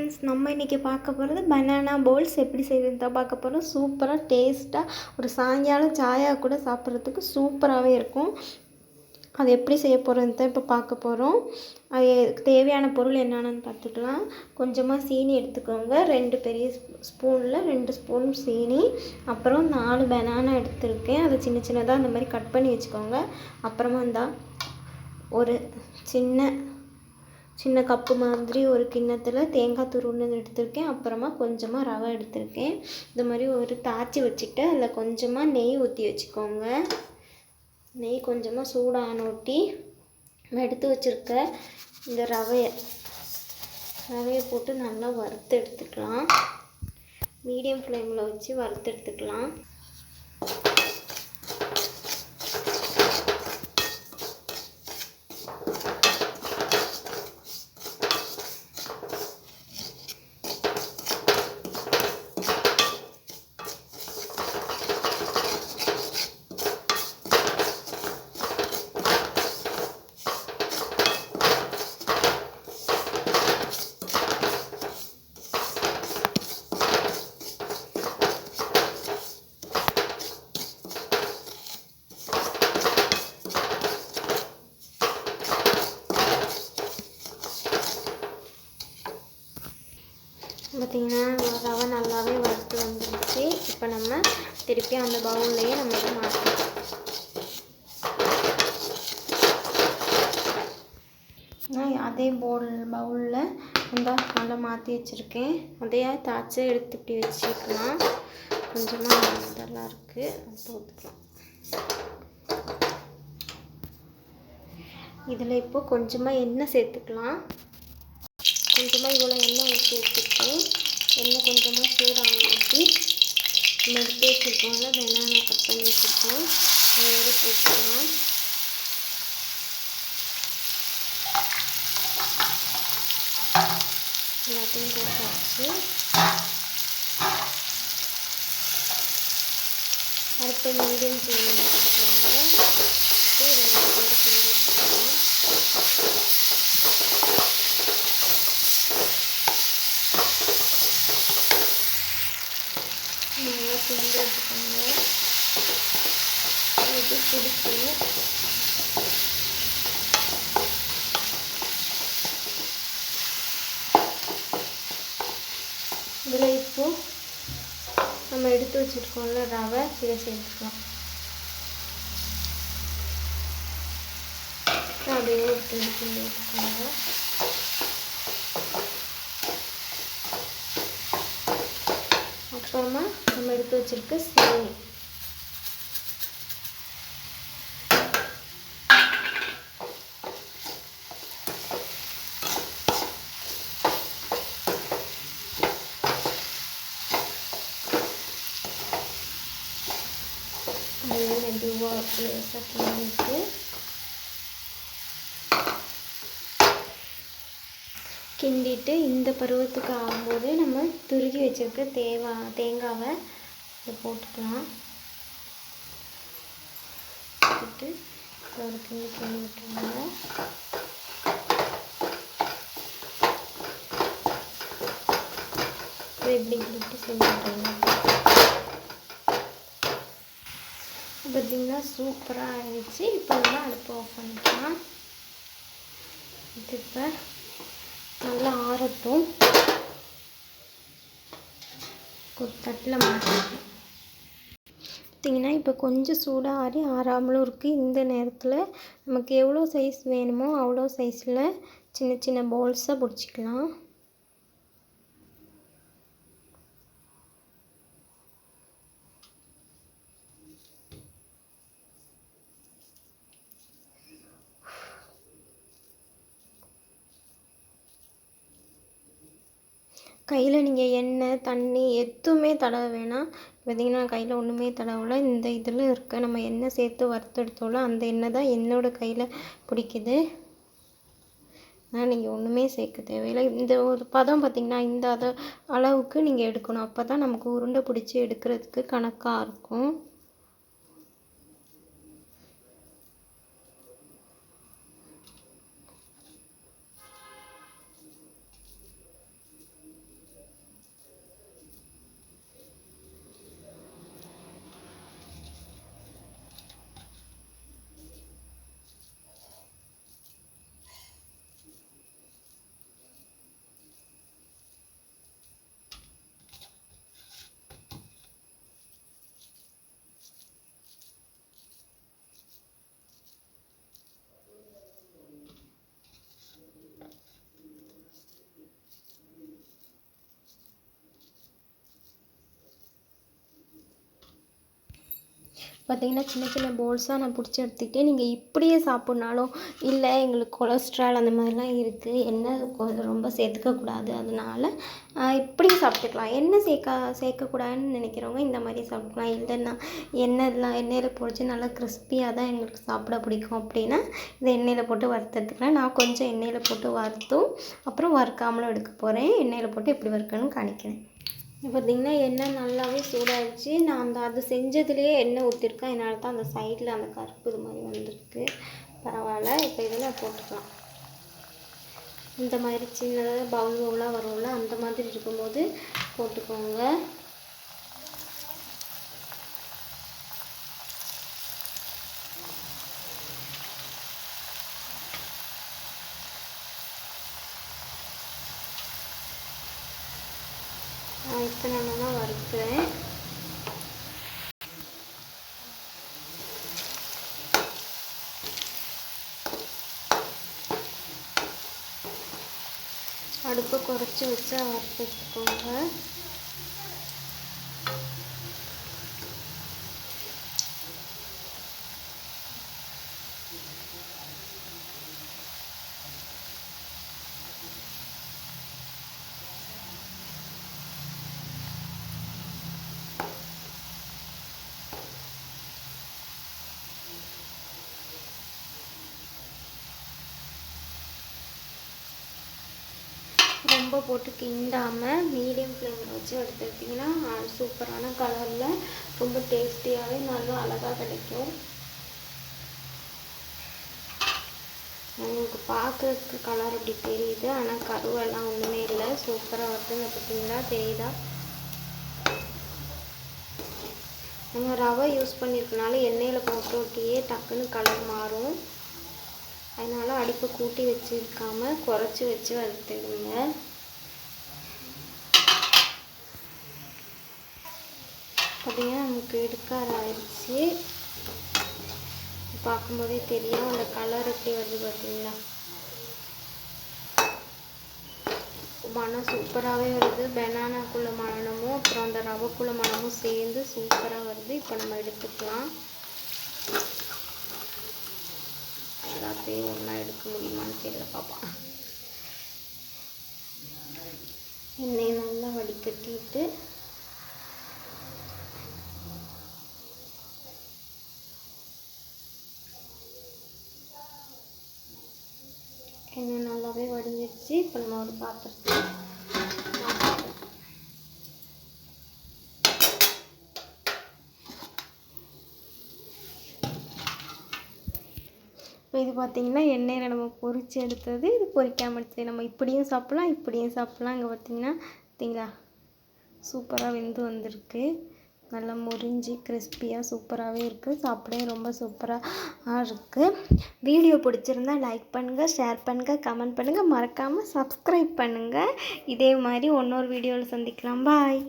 Friends, நம்ம இன்றைக்கி பார்க்க போகிறது பனானா போல்ஸ் எப்படி செய்கிறது தான் பார்க்க போகிறோம். சூப்பராக டேஸ்ட்டாக ஒரு சாயங்காலம் சாயா கூட சாப்பிட்றதுக்கு சூப்பராகவே இருக்கும். அது எப்படி செய்ய போகிறோன்னு தான் இப்போ பார்க்க போகிறோம். அது தேவையான பொருள் என்னென்னு பார்த்துக்கலாம். கொஞ்சமாக சீனி எடுத்துக்கோங்க. 2 பெரிய ஸ்பூனில் 2 ஸ்பூன் சீனி. அப்புறம் 4 பனானா எடுத்துருக்கேன். அதை சின்ன சின்னதாக அந்த மாதிரி கட் பண்ணி வச்சுக்கோங்க. அப்புறமா ஒரு சின்ன கப்பு மாதிரி ஒரு கிண்ணத்தில் தேங்காய் துருவல் எடுத்திருக்கேன். அப்புறமா கொஞ்சமாக ரவை எடுத்திருக்கேன். இந்த மாதிரி ஒரு தாச்சி வச்சுக்கிட்டு அதில் கொஞ்சமாக நெய் ஊற்றி வச்சுக்கோங்க. நெய் கொஞ்சமாக சூடானோட்டி எடுத்து வச்சுருக்க இந்த ரவையை போட்டு நல்லா வறுத்து எடுத்துக்கலாம். மீடியம் ஃப்ளேமில் வச்சு வறுத்து எடுத்துக்கலாம். பார்த்திங்கன்னா ரவை நல்லாவே வறுத்து வந்துடுச்சு. இப்போ நம்ம திருப்பி அந்த பவுல்லையே நம்ம இதை மாற்றலாம். அதே பவுலில் நல்லா மாற்றி வச்சுருக்கேன். அதையே தாய்ச்சி எடுத்து இப்படி வச்சுக்கலாம். கொஞ்சமாக இதெல்லாம் இருக்குது, அது ஊற்றிக்கலாம். இதில் இப்போ கொஞ்சமாக எண்ணெய் சேர்த்துக்கலாம். கொஞ்சமாக இவ்வளோ எண்ணெய் ஊற்றி வச்சுருக்கேன். எண்ணெய் கொஞ்சமாக சூடாக ஊற்றி நம்ம எடுத்து வச்சுருக்கோம்ல, பனானா கட் பண்ணி வச்சுருக்கோம், அதோடு போட்டுக்கலாம். எல்லாத்தையும் போட்டாச்சு. அடுத்து மீடியம் ஃப்ளேமில் வச்சுக்கோங்க. நல்லா கிண்டி வச்சுக்கோங்க. இது பிடிக்கும். இதில் இப்போது நம்ம எடுத்து வச்சுருக்கோம்ல ரவை, இதை சேர்த்துக்கலாம். அப்படியே கிண்டி வச்சுக்கோங்க. அப்புறமா நம்ம எடுத்து வச்சுருக்க சீனி, அதையும் மெதுவாக லேசாக கிண்டிட்டு இந்த பருவத்துக்கு ஆகும்போது நம்ம துருகி வச்சுருக்க தேங்காவை இதை போட்டுக்கலாம். போட்டு ஒரு கிண்டி விட்டுருவாங்க. இப்படி கிண்டிட்டு செஞ்சுட்டாங்க. பார்த்திங்கன்னா சூப்பராக ஆயிடுச்சு. இப்போ நம்ம அடுப்பு ஆஃப் பண்ணிக்கலாம். இது இப்போ நல்லா ஆறட்டும். ஒரு தட்டில் மாற்றிக்கலாம். பார்த்திங்கன்னா இப்போ கொஞ்சம் சூடாக ஆறாமலும் இருக்குது. இந்த நேரத்தில் நமக்கு எவ்வளோ சைஸ் வேணுமோ அவ்வளோ சைஸில் சின்ன சின்ன பால்ஸாக பிடிச்சிக்கலாம். கையில் நீங்கள் எண்ணெய் தண்ணி எதுவுமே தடவை வேணாம். பார்த்திங்கன்னா கையில் ஒன்றுமே தடவலை. இந்த இதில் இருக்க நம்ம எண்ணெய் சேர்த்து வறுத்தெடுத்தோம்ல, அந்த எண்ணெய் தான் என்னோடய கையில் பிடிக்குது. ஆனால் நீங்கள் ஒன்றுமே சேர்க்க தேவையில்லை. இந்த ஒரு பதம் பார்த்திங்கன்னா இந்த அளவுக்கு நீங்கள் எடுக்கணும். அப்போ தான் நமக்கு உருண்டை பிடிச்சி எடுக்கிறதுக்கு கணக்காக இருக்கும். பார்த்திங்கன்னா சின்ன சின்ன போல்ஸாக நான் பிடிச்சி எடுத்துக்கிட்டேன். நீங்கள் இப்படியே சாப்பிட்னாலும், இல்லை எங்களுக்கு கொலஸ்ட்ரால் அந்த மாதிரிலாம் இருக்குது, எண்ணெய் ரொம்ப சேர்த்துக்கக்கூடாது, அதனால் இப்படியும் சாப்பிட்டுக்கலாம். எண்ணெய் சேர்க்கக்கூடாதுன்னு நினைக்கிறவங்க இந்த மாதிரி சாப்பிட்டுக்கலாம். இல்லைன்னா எண்ணெயில் பொரிச்சு நல்லா கிறிஸ்பியாக தான் எங்களுக்கு சாப்பிட பிடிக்கும் அப்படின்னா இதை எண்ணெயில் போட்டு வறுத்தெடுத்துக்கலாம். நான் கொஞ்சம் எண்ணெயில் போட்டு வறுத்தும் அப்புறம் வறுக்காமலும் எடுக்க போகிறேன். எண்ணெயில் போட்டு எப்படி வறுக்கணும்னு காணிக்கிறேன். இப்போ பார்த்திங்கன்னா எண்ணெய் நல்லாவே சூடாகிடுச்சு. நான் அது செஞ்சதுலேயே எண்ணெய் ஊற்றிருக்கேன். அதனால தான் அந்த சைடில் அந்த கருப்பு இது மாதிரி வந்திருக்கு. பரவாயில்ல. இப்போ இதில் போட்டுக்கலாம். இந்த மாதிரி சின்னதாக பவுலாக வரும்ல, அந்த மாதிரி இருக்கும்போது போட்டுக்கோங்க. இத்தனை நான் வறுக்கிறேன். அடுப்பை குறைச்சி வச்சு வறுத்து எடுத்துக்கோங்க. ரொம்ப போட்டு கிண்டாமல் மீடியம் ஃப்ளேமில் வச்சு எடுத்துக்கிட்டிங்கன்னா சூப்பரான கலரில் ரொம்ப டேஸ்டியாகவே நல்லா அழகாக கிடைக்கும். உங்களுக்கு பார்க்குறதுக்கு கலர் அப்படி தெரியுது, ஆனால் கருவெல்லாம் ஒன்றுமே இல்லை. சூப்பராக வருதுன்னு பார்த்தீங்களா, தெரியுதா? நம்ம ரவை யூஸ் பண்ணியிருக்கனால எண்ணெயில் போட்டோட்டியே டக்குன்னு கலர் மாறும். அதனால் அடுப்பை கூட்டி வச்சுருக்காம குறைச்சி வச்சு வறுத்துடுங்க. பார்த்தீங்கன்னா நமக்கு எடுக்க ஆரம்பிச்சு. பார்க்கும்போதே தெரியும் அந்த கலர் எப்படி வருது பார்த்தீங்களா. மனம் சூப்பராகவே வருது. பனானாக்குள்ள மணமும் அப்புறம் அந்த ரவைக்குள்ள மணமும் சேர்ந்து சூப்பராக வருது. இப்போ நம்ம எடுத்துக்கலாம். எல்லாத்தையும் ஒன்றா எடுக்க முடியுமான்னு தெரியல, பாப்பா. எண்ணெயை நல்லா வடிகட்டிட்டு எண்ணெய் நல்லாவே வடிஞ்சிடுச்சு. இப்போ நம்ம ஒரு பாத்திரத்தில் இப்போ இது பார்த்திங்கன்னா எண்ணெயில் நம்ம பொரித்து எடுத்தது, இது பொரிக்காமல் எடுத்தது. நம்ம இப்படியும் சாப்பிட்லாம், இப்படியும் சாப்பிட்லாம். இங்கே பார்த்தீங்களா சூப்பராக வெந்து வந்திருக்கு. நல்லா முறிஞ்சி கிறிஸ்பியாக சூப்பராகவே இருக்குது. சாப்பிடவே ரொம்ப சூப்பராக இருக்குது. வீடியோ பிடிச்சிருந்தா லைக் பண்ணுங்கள், ஷேர் பண்ணுங்கள், கமெண்ட் பண்ணுங்கள், மறக்காமல் சப்ஸ்கிரைப் பண்ணுங்கள். இதே மாதிரி இன்னொரு வீடியோவில் சந்திக்கலாம். பாய்.